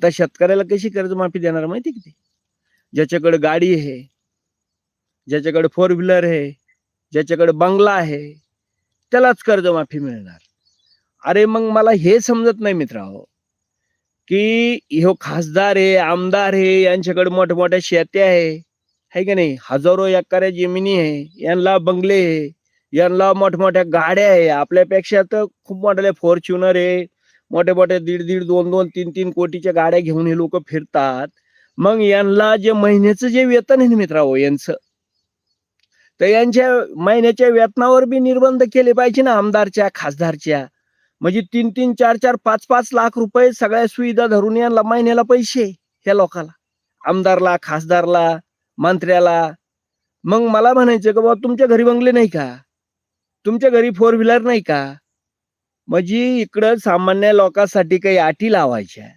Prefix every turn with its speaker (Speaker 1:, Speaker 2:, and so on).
Speaker 1: आता शेतकऱ्याला कशी कर्जमाफी देणार माहिती किती? ज्याच्याकडे गाडी आहे, ज्याच्याकडे 4 व्हीलर आहे, ज्याच्याकडे बंगला आहे, त्यालाच कर्जमाफी मिळणार. अरे मग मला हे समजत नाही मित्रांनो, की ह्यो खासदार आहे, आमदार आहे, यांच्याकडे मोठ्या-मोठ्या शेत्या आहे का नाही? हजारो एकर जमिनी आहे, यांना बंगले आहे, यांना मोठ्या-मोठ्या गाड्या आहे. आपल्यापेक्षा तर खूप मोठ्या फॉर्च्युनर आहे, मोठ्या-मोठ्या 1.5-1.5, 2-2, 3-3 कोटीच्या गाड्या घेऊन हे लोकं फिरतात. मग यांना जे महिन्याचं जे वेतन आहे ना मित्रांनो यांचं, तर यांच्या महिन्याच्या वेतनावर बी निर्बंध केले पाहिजे ना आमदारच्या, खासदारच्या. म्हणजे 3-3, 4-4, 5-5 लाख रुपये सगळ्या सुविधा धरून यांना महिन्याला पैसे ह्या लोकाला, आमदारला, खासदारला, मंत्र्याला. मग मला म्हणायचं की बाबा तुमच्या घरी बंगले नाही का? तुमच्या घरी 4 व्हीलर नाही का? म्हणजे इकडं सामान्य लोकांसाठी काही अटी लावायच्या.